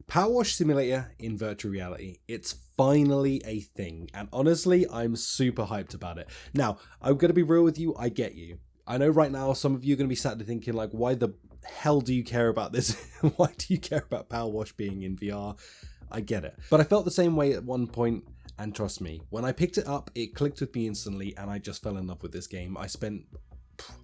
PowerWash Simulator in virtual reality. It's finally a thing, and honestly, I'm super hyped about it. Now, I'm going to be real with you, I get you. I know right now some of you are going to be sat there thinking, like, why the hell do you care about this? Why do you care about PowerWash being in VR? I get it. But I felt the same way at one point, and trust me, when I picked it up, it clicked with me instantly, and I just fell in love with this game. I spent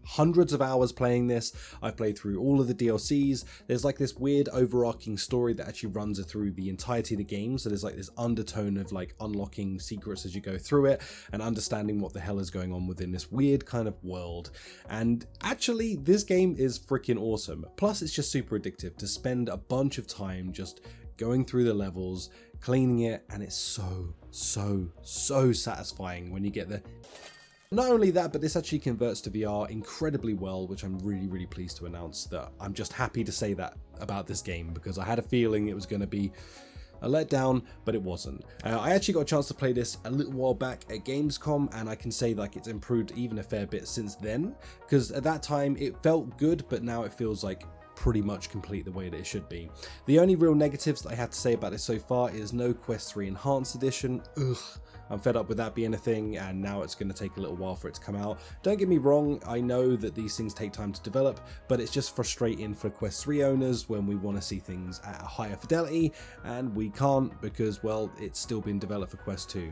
hundreds of hours playing this. I've played through all of the DLCs. There's like this weird overarching story that actually runs through the entirety of the game, so there's like this undertone of like unlocking secrets as you go through it and understanding what the hell is going on within this weird kind of world. And actually this game is freaking awesome. Plus it's just super addictive to spend a bunch of time just going through the levels, cleaning it, and it's so satisfying when you get the... Not only that, but this actually converts to VR incredibly well, which I'm really pleased to announce. That I'm just happy to say that about this game, because I had a feeling it was going to be a letdown, but it wasn't. I actually got a chance to play this a little while back at Gamescom, and I can say like it's improved even a fair bit since then, because at that time it felt good, but now it feels like pretty much complete the way that it should be. The only real negatives that I have to say about this so far is no Quest 3 Enhanced Edition. Ugh. I'm fed up with that being a thing, and now it's going to take a little while for it to come out. Don't get me wrong, I know that these things take time to develop, but it's just frustrating for Quest 3 owners when we want to see things at a higher fidelity, and we can't because, well, it's still been developed for Quest 2.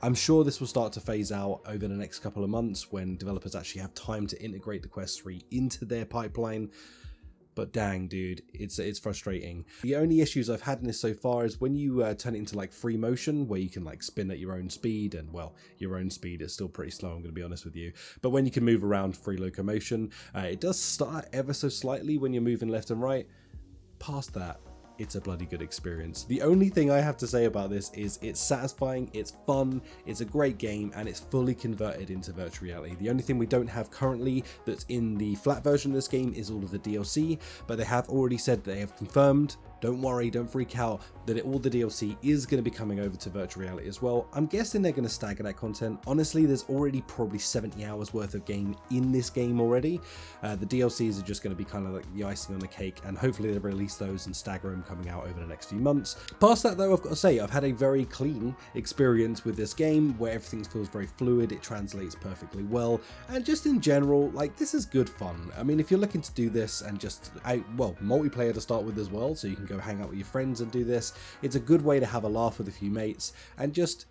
I'm sure this will start to phase out over the next couple of months when developers actually have time to integrate the Quest 3 into their pipeline. But dang, dude, it's frustrating. The only issues I've had in this so far is when you turn it into like free motion, where you can like spin at your own speed, and well, your own speed is still pretty slow, I'm going to be honest with you. But when you can move around free locomotion, it does start ever so slightly when you're moving left and right. Past that, it's a bloody good experience. The only thing I have to say about this is it's satisfying, it's fun, it's a great game, and it's fully converted into virtual reality. The only thing we don't have currently that's in the flat version of this game is all of the DLC, but they have already said they have confirmed, don't worry, don't freak out, that all the DLC is going to be coming over to virtual reality as well. I'm guessing they're going to stagger that content. Honestly, there's already probably 70 hours worth of game in this game already. The DLCs are just going to be kind of like the icing on the cake, and hopefully they'll release those and stagger them coming out over the next few months. Past that though, I've got to say, I've had a very clean experience with this game where everything feels very fluid, it translates perfectly well, and just in general, like, this is good fun. I mean, if you're looking to do this and just, well, multiplayer to start with as well, so you can go hang out with your friends and do this, it's a good way to have a laugh with a few mates and just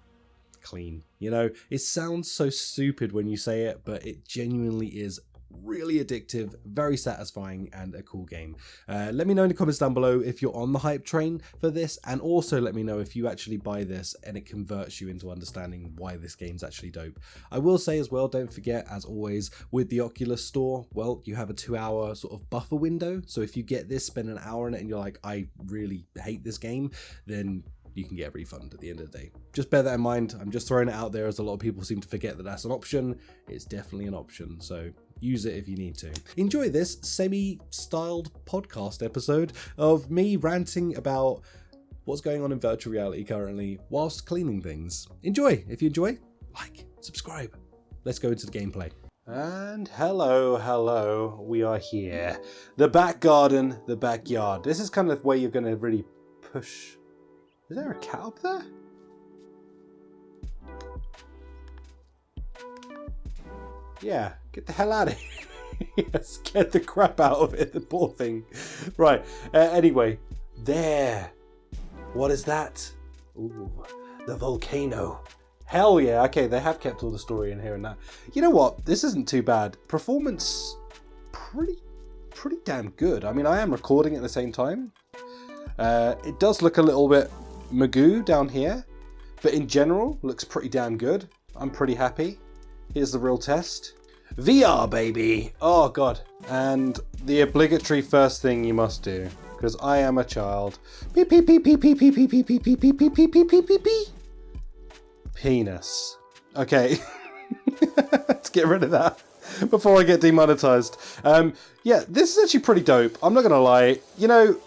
clean. You know, it sounds so stupid when you say it, but it genuinely is really addictive, very satisfying, and a cool game. Let me know in the comments down below if you're on the hype train for this, and also let me know if you actually buy this and it converts you into understanding why this game's actually dope. I will say as well, don't forget, as always, with the Oculus Store, well, you have a 2-hour sort of buffer window, so if you get this, spend an hour in it, and you're like, I really hate this game, then you can get a refund at the end of the day. Just bear that in mind. I'm just throwing it out there, as a lot of people seem to forget that that's an option. It's definitely an option, so use it if you need to. Enjoy this semi-styled podcast episode of me ranting about what's going on in virtual reality currently whilst cleaning things. Enjoy. If you enjoy, like, subscribe. Let's go into the gameplay. And hello, we are here. The back garden, the backyard. This is kind of where you're going to really push. Is there a cat up there? Yeah, get the hell out of here. Scared the crap out of it, the poor thing. Right, anyway, there. What is that? Ooh, the volcano. Hell yeah, okay, they have kept all the story in here and that. You know what, this isn't too bad. Performance, pretty damn good. I mean, I am recording at the same time. It does look a little bit magoo down here, but in general, looks pretty damn good. I'm pretty happy. Here's the real test. VR, baby! Oh god. And the obligatory first thing you must do, because I am a child. Beep beep beep beep beep beep beep beep beep beep beep beep beep beep beep beep beep. Penis. Okay. Let's get rid of that before I get demonetized. Yeah, this is actually pretty dope. I'm not gonna lie. You know,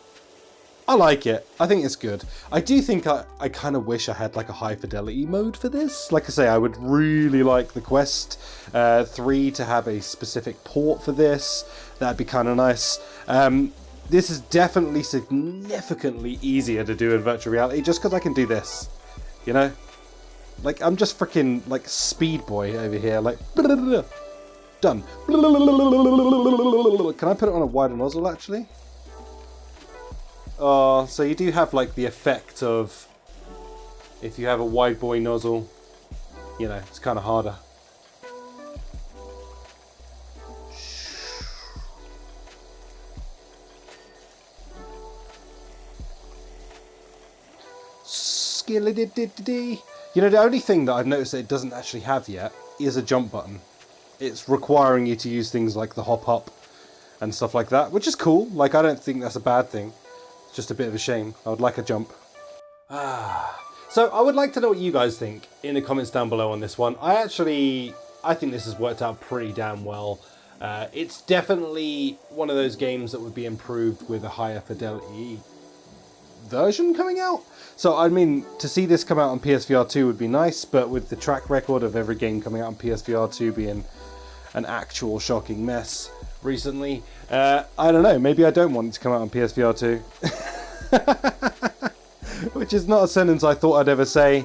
I like it. I think it's good. I do think I kind of wish I had like a high fidelity mode for this. Like I say, I would really like the Quest 3 to have a specific port for this. That'd be kind of nice. This is definitely significantly easier to do in virtual reality just because I can do this, you know? Like, I'm just freaking, like, Speed Boy over here, like, done. Can I put it on a wider nozzle, actually? Oh, so you do have, like, the effect of, if you have a wide boy nozzle, you know, it's kind of harder. Skillididididee. You know, the only thing that I've noticed that it doesn't actually have yet is a jump button. It's requiring you to use things like the hop up and stuff like that, which is cool. Like, I don't think that's a bad thing. It's just a bit of a shame. I would like a jump. So I would like to know what you guys think in the comments down below on this one. I think this has worked out pretty damn well. It's definitely one of those games that would be improved with a higher fidelity version coming out. So, I mean, to see this come out on PSVR 2 would be nice, but with the track record of every game coming out on PSVR 2 being an actual shocking mess recently, I don't know, maybe I don't want it to come out on PSVR 2. Which is not a sentence I thought I'd ever say,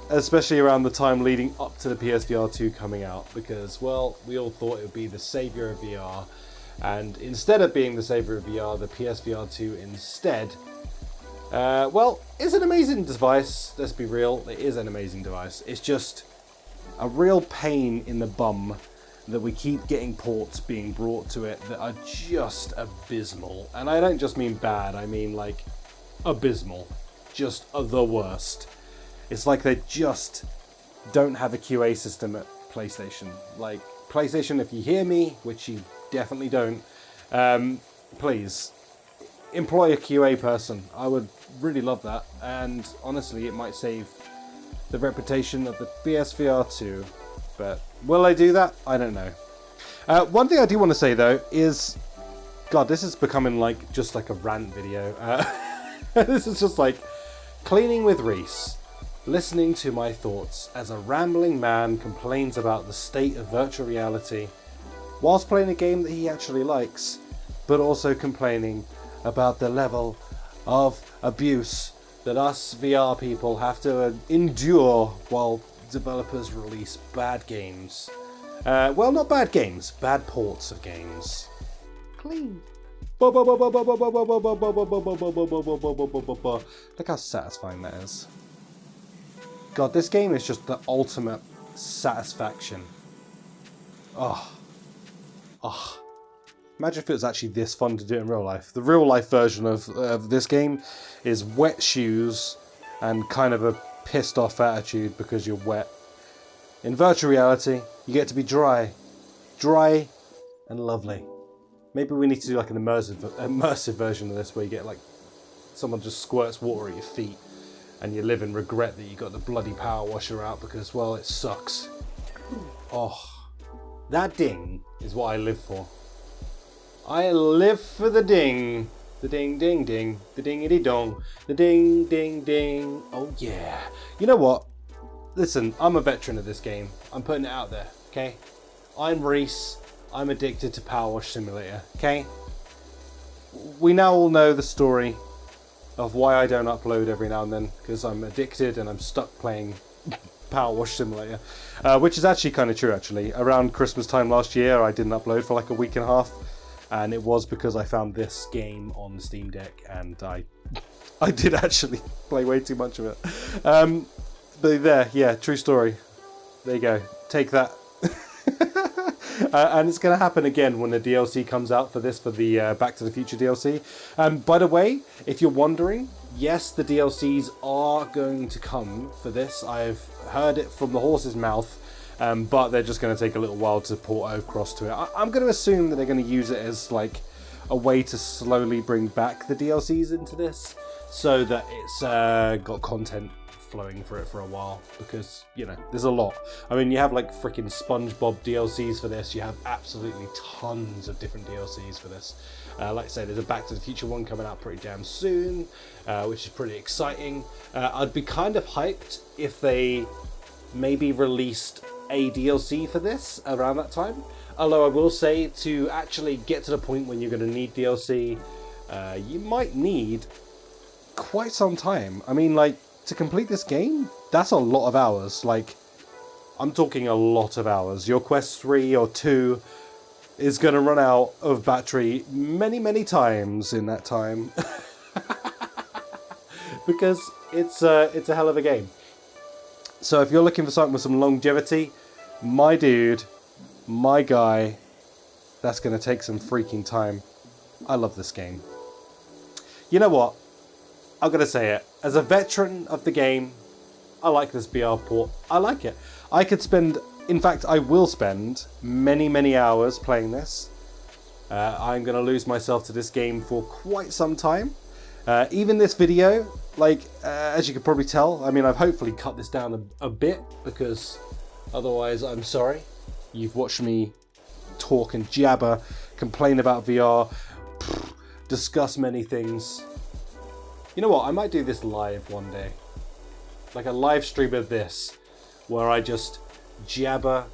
especially around the time leading up to the PSVR 2 coming out, because, well, we all thought it would be the savior of VR, and instead of being the savior of VR, the PSVR 2 instead, well, it's an amazing device, let's be real, it is an amazing device. It's just a real pain in the bum that we keep getting ports being brought to it that are just abysmal. And I don't just mean bad, I mean like abysmal. Just the worst. It's like they just don't have a QA system at PlayStation. Like, PlayStation, if you hear me, which you definitely don't, please, employ a QA person. I would really love that. And honestly, it might save the reputation of the PSVR 2. But will I do that? I don't know. One thing I do want to say, though, is... God, this is becoming like just like a rant video. This is just like cleaning with Rhys, listening to my thoughts as a rambling man complains about the state of virtual reality whilst playing a game that he actually likes, but also complaining about the level of abuse that us VR people have to endure while developers release bad games. Well, not bad games, bad ports of games. Clean. Look how satisfying that is. God, this game is just the ultimate satisfaction. Oh. Imagine if it was actually this fun to do in real life. The real life version of this game is wet shoes and kind of a pissed off attitude because you're wet. In virtual reality, you get to be dry and lovely. Maybe we need to do like an immersive version of this where you get like someone just squirts water at your feet and you live in regret that you got the bloody power washer out because, well, it sucks. Oh, that ding is what I live for. I live for the ding. The ding, ding, ding. The dingity dong. The ding, ding, ding. Oh, yeah. You know what? Listen, I'm a veteran of this game. I'm putting it out there, okay? I'm Rhys. I'm addicted to PowerWash Simulator, okay? We now all know the story of why I don't upload every now and then, because I'm addicted and I'm stuck playing PowerWash Simulator, which is actually kind of true, actually. Around Christmas time last year, I didn't upload for like a week and a half, and it was because I found this game on the Steam Deck, and I did actually play way too much of it. But there, yeah, true story. There you go. Take that. And it's going to happen again when the DLC comes out for this, for the Back to the Future DLC. By the way, if you're wondering, yes, the DLCs are going to come for this. I've heard it from the horse's mouth, but they're just going to take a little while to port across to it. I'm going to assume that they're going to use it as like a way to slowly bring back the DLCs into this, so that it's got content flowing for it for a while, because, you know, there's a lot. I mean, you have like freaking SpongeBob DLCs for this, you have absolutely tons of different DLCs for this. Like I say, there's a Back to the Future one coming out pretty damn soon, which is pretty exciting. I'd be kind of hyped if they maybe released a DLC for this around that time. Although I will say, to actually get to the point when you're going to need DLC, you might need quite some time. I mean, like, to complete this game, that's a lot of hours. Like, I'm talking a lot of hours. Your Quest 3 or 2 is going to run out of battery many, many times in that time. Because it's a hell of a game. So if you're looking for something with some longevity, my dude, my guy, that's going to take some freaking time. I love this game. You know what? I'm going to say it. As a veteran of the game, I like this VR port. I like it. I could spend, in fact, I will spend many, many hours playing this. I'm going to lose myself to this game for quite some time. Even this video, like, as you can probably tell, I mean, I've hopefully cut this down a bit, because otherwise, I'm sorry. You've watched me talk and jabber, complain about VR, discuss many things. You know what? I might do this live one day. Like a live stream of this, where I just jabber,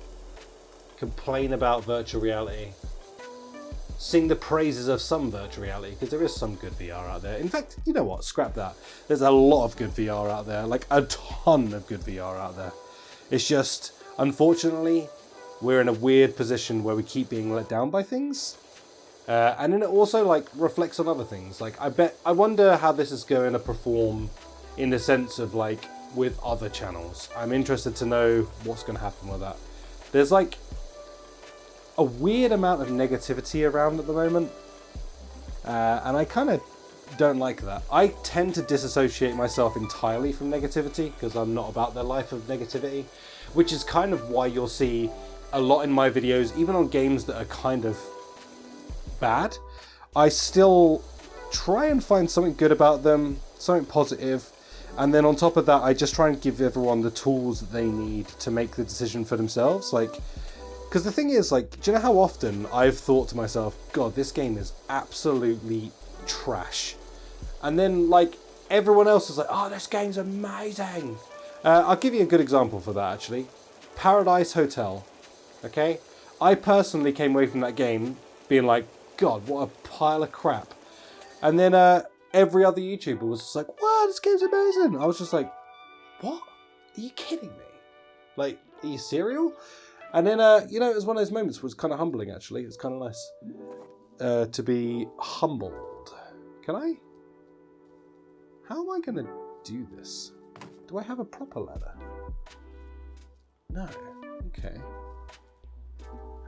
complain about virtual reality, sing the praises of some virtual reality, because there is some good VR out there. In fact, you know what? Scrap that. There's a lot of good VR out there, like a ton of good VR out there. It's just, unfortunately, we're in a weird position where we keep being let down by things. And then it also like reflects on other things. Like I wonder how this is going to perform in the sense of like with other channels. I'm interested to know what's going to happen with that. There's like a weird amount of negativity around at the moment. And I kind of don't like that. I tend to disassociate myself entirely from negativity because I'm not about the life of negativity, which is kind of why you'll see a lot in my videos, even on games that are kind of bad, I still try and find something good about them, something positive, and then on top of that, I just try and give everyone the tools that they need to make the decision for themselves. Like, because the thing is, like, do you know how often I've thought to myself, God, this game is absolutely trash, and then like everyone else is like, oh, this game's amazing. I'll give you a good example for that actually. Paradise Hotel. Okay, I personally came away from that game being like, God, what a pile of crap. And then every other YouTuber was just like, wow, this game's amazing. I was just like, what? Are you kidding me? Like, are you serial? And then, you know, it was one of those moments where it was kind of humbling, actually. It's kind of nice to be humbled. Can I? How am I going to do this? Do I have a proper ladder? No. Okay.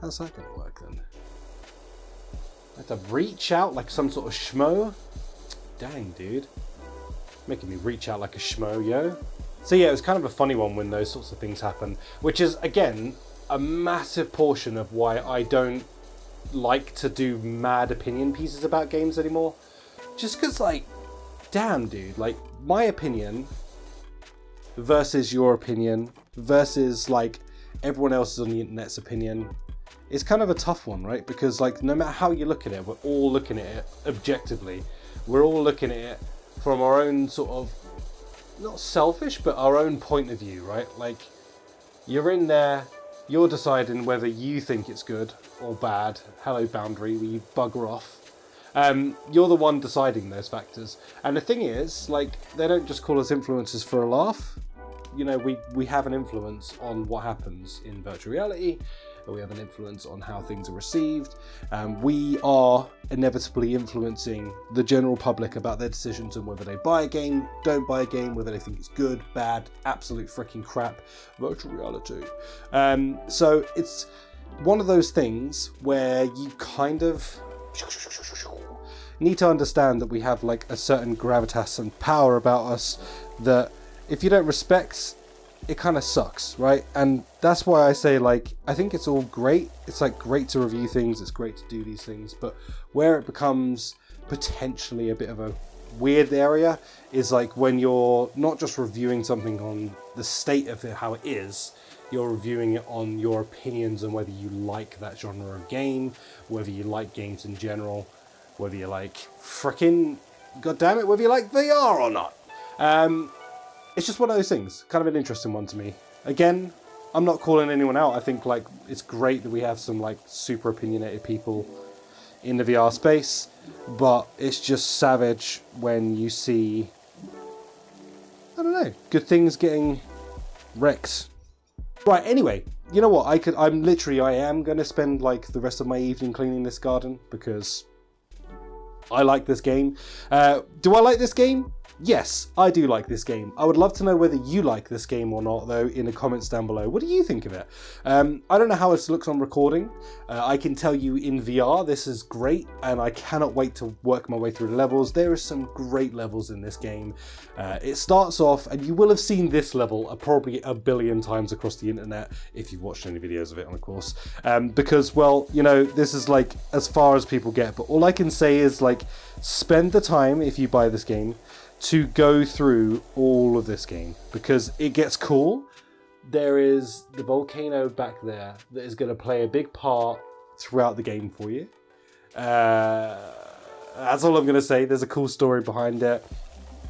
How's that going to work then? I have to reach out like some sort of schmo? Dang, dude. Making me reach out like a schmo, yo. So yeah, it was kind of a funny one when those sorts of things happen, which is, again, a massive portion of why I don't like to do mad opinion pieces about games anymore. Just because, like, damn, dude, like, my opinion versus your opinion versus, like, everyone else's on the internet's opinion, it's kind of a tough one, right? Because like no matter how you look at it, we're all looking at it objectively. We're all looking at it from our own sort of, not selfish, but our own point of view, right? Like you're in there, you're deciding whether you think it's good or bad. Hello boundary, will you bugger off? You're the one deciding those factors. And the thing is, like, they don't just call us influencers for a laugh. You know, we have an influence on what happens in virtual reality. We have an influence on how things are received. We are inevitably influencing the general public about their decisions on whether they buy a game, don't buy a game, whether they think it's good, bad, absolute freaking crap, virtual reality. So it's one of those things where you kind of need to understand that we have like a certain gravitas and power about us that if you don't respect, it kind of sucks, right? And that's why I say, like, I think it's all great. It's like great to review things. It's great to do these things. But where it becomes potentially a bit of a weird area is like when you're not just reviewing something on the state of it, how it is, you're reviewing it on your opinions on whether you like that genre of game, whether you like games in general, whether you like frickin', goddammit, whether you like VR or not. It's just one of those things, kind of an interesting one to me. Again, I'm not calling anyone out. I think like it's great that we have some like super opinionated people in the VR space, but it's just savage when you see, I don't know, good things getting wrecked. Right, anyway, you know what, I am going to spend like the rest of my evening cleaning this garden because I like this game. Do I like this game? Yes, I do like this game. I would love to know whether you like this game or not, though, in the comments down below. What do you think of it? I don't know how it looks on recording. I can tell you in VR, this is great, and I cannot wait to work my way through the levels. There are some great levels in this game. It starts off, and you will have seen this level probably a billion times across the internet, if you've watched any videos of it, of course. Because, well, you know, this is like as far as people get, but all I can say is, like, spend the time, if you buy this game, to go through all of this game, because it gets cool. There is the volcano back there that is going to play a big part throughout the game for you. That's all I'm going to say. There's a cool story behind it.